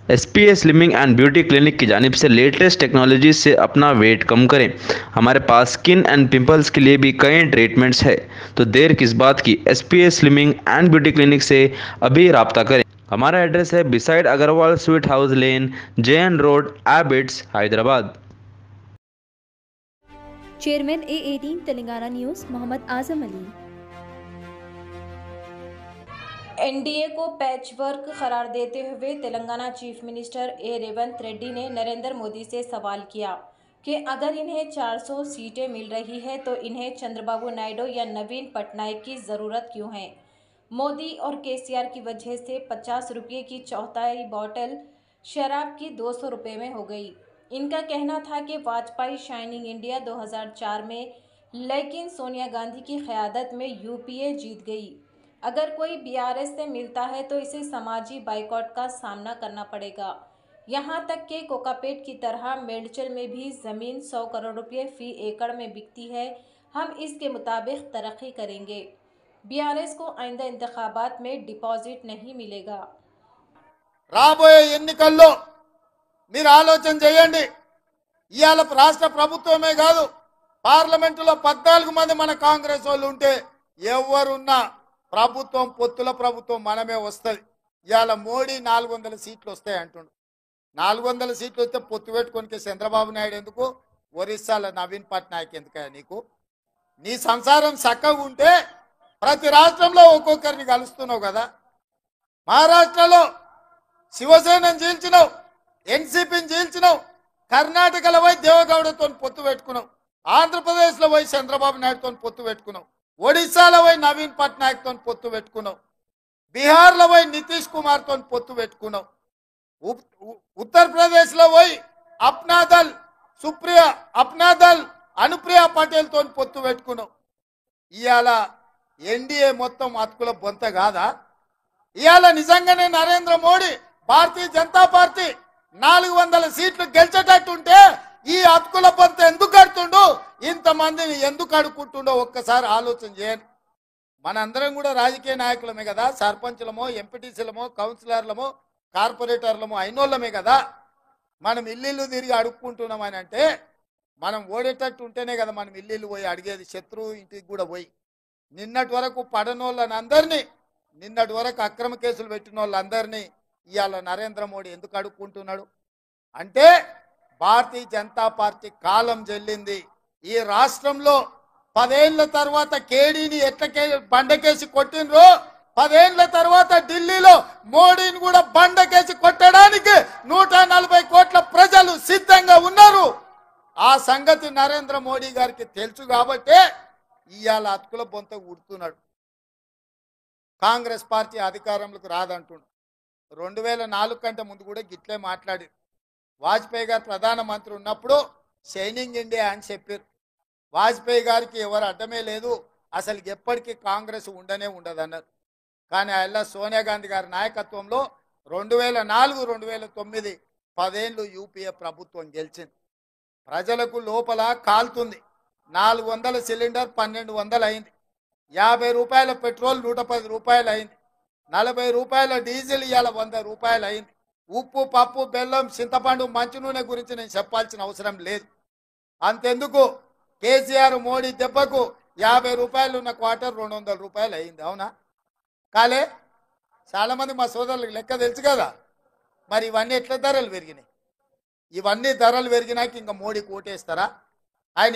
SPS slimming and beauty clinic की जानिब से लेटेस्ट टेक्नोलॉजी से अपना वेट कम करें। हमारे पास स्किन एंड पिंपल्स के लिए भी कई ट्रीटमेंट्स है, तो देर किस बात की। SPS slimming and beauty clinic से अभी रब्ता करें। हमारा एड्रेस है beside Agarwal sweet house lane, JN road, Abids, Hyderabad. Chairman A18 Telangana news Mohammed Azam Ali. NDA को पैचवर्क करार देते हुए तेलंगाना चीफ मिनिस्टर रेवंत रेड्डी ने नरेंद्र मोदी से सवाल किया कि अगर इन्हें 400 सीटें मिल रही है तो इन्हें चंद्रबाबू नायडू या नवीन पटनायक की ज़रूरत क्यों है। मोदी और केसीआर की वजह से 50 रुपये की चौथाई बोतल शराब की 200 रुपये में हो गई। इनका कहना था कि वाजपेयी शाइनिंग इंडिया 2004 में, लेकिन सोनिया गांधी की क़यादत में यूपीए जीत गई। अगर कोई बीआरएस से मिलता है तो इसे समाजी बाइकॉट का सामना करना पड़ेगा। यहाँ तक कि कोकापेट की तरह मेडचल में भी ज़मीन 100 करोड़ रुपये फी एकड़ में बिकती है। हम इसके मुताबिक तरक्की करेंगे। बीआरएस को आइंदा इंतखाबात में डिपॉजिट नहीं मिलेगा। రాబోయే ఎన్నికల్లో మీరు ఆలోచన చేయండి। ఇయాల రాష్ట్ర ప్రభుత్వమే కాదు, పార్లమెంటులో 14 మంది మన కాంగ్రెస్ వాళ్ళు ఉంటే ఎవరున్నా ప్రభుత్వం పొత్తుల ప్రభుత్వం మనమే వస్తుంది। ఇయాల మోడీ 400 సీట్లు వస్తాయి అంటుండు। 400 సీట్లు వస్తే పొత్తు పెట్టుకోనికి చంద్రబాబు నాయుడు ఎందుకు, ఒరిస్సాలో నవీన్ పట్నాయక్ ఎందుకయ్యా నీకు? నీ సంసారం చక్కగా ఉంటే ప్రతి రాష్ట్రంలో ఒక్కొక్కరిని కలుస్తున్నావు కదా। మహారాష్ట్రలో శివసేనను చీల్చినావు, ఎన్సీపీని చీల్చినావు, కర్ణాటకలో పోయి దేవగౌడతో పొత్తు పెట్టుకున్నావు, ఆంధ్రప్రదేశ్లో పోయి చంద్రబాబు నాయుడుతో పొత్తు పెట్టుకున్నావు, ఒడిశాలో పోయి నవీన్ పట్నాయక్తో పొత్తు పెట్టుకున్నావు, బీహార్లో పోయి నితీష్ కుమార్తో పొత్తు పెట్టుకున్నావు, ఉత్తరప్రదేశ్లో పోయి అప్నాదల్ సుప్రియ అప్నాదల్ అనుప్రియ పటేల్తో పొత్తు పెట్టుకున్నావు। ఇవాళ ఎన్డీఏ మొత్తం అతుకుల బొంత కాదా? ఇవాళ నిజంగానే నరేంద్ర మోడీ భారతీయ జనతా పార్టీ 400 సీట్లు గెలిచేటట్టుంటే ఈ అతుకుల బొంత ఎందుకు కడుతుండు, ఇంతమందిని ఎందుకు అడుక్కుంటుండో ఒక్కసారి ఆలోచన చేయండి। మనందరం కూడా రాజకీయ నాయకులమే కదా, సర్పంచులమో ఎంపీటీసీలమో కౌన్సిలర్లమో కార్పొరేటర్లమో అయినోళ్ళమే కదా। మనం ఇల్లు తిరిగి అడుక్కుంటున్నామని అంటే మనం ఓడేటట్టు ఉంటేనే కదా మనం ఇల్లు పోయి అడిగేది, శత్రువు ఇంటికి కూడా పోయి। నిన్నటి వరకు పడనోళ్ళని అందరినీ, నిన్నటి వరకు అక్రమ కేసులు పెట్టిన వాళ్ళందరినీ ఇవాళ నరేంద్ర మోడీ ఎందుకు అడుక్కుంటున్నాడు అంటే భారతీయ జనతా పార్టీ కాలం చెల్లింది। ఈ రాష్ట్రంలో 10 ఏళ్ల తర్వాత కేడీని ఎట్లకే బండకేసి కొట్టినరో 10 ఏళ్ల తర్వాత ఢిల్లీలో మోడీని కూడా బండకేసి కొట్టడానికి 140 కోట్ల ప్రజలు సిద్ధంగా ఉన్నారు। ఆ సంగతి నరేంద్ర మోడీ గారికి తెలుసు కాబట్టే ఇవాళ అతుకుల బొంత ఉడుతున్నాడు। కాంగ్రెస్ పార్టీ అధికారంలోకి రాదంటుండు। 2004 కంటే ముందు కూడా గిట్లే మాట్లాడి, వాజ్పేయి గారు ప్రధానమంత్రి ఉన్నప్పుడు షైనింగ్ ఇండియా అని చెప్పారు। వాజ్పేయి గారికి ఎవరు అడ్డమే లేదు, అసలు ఎప్పటికీ కాంగ్రెస్ ఉండనే ఉండదన్నారు। కానీ అలా సోనియా గాంధీ గారి నాయకత్వంలో 2004, 2009 10 ఏళ్ళు యూపీఏ ప్రభుత్వం గెలిచింది। ప్రజలకు లోపల కాలుతుంది। 400 సిలిండర్ 1200 అయింది, 50 రూపాయల పెట్రోల్ 110 రూపాయలు అయింది, 40 రూపాయల డీజిల్ ఇవాళ 100 రూపాయలు అయింది। ఉప్పు, పప్పు, బెల్లం, చింతపండు, మంచి నూనె గురించి నేను చెప్పాల్సిన అవసరం లేదు। అంతెందుకు, కేసీఆర్ మోడీ దెబ్బకు 50 రూపాయలు ఉన్న క్వార్టర్ 200 రూపాయలు అయింది, అవునా కాలే? చాలామంది మా సోదరులకు లెక్క తెలుసు కదా। మరి ఇవన్నీ ఎట్లా ధరలు పెరిగినాయి? ఇవన్నీ ధరలు పెరిగినాక ఇంకా మోడీకి ఓటేస్తారా? ఆయన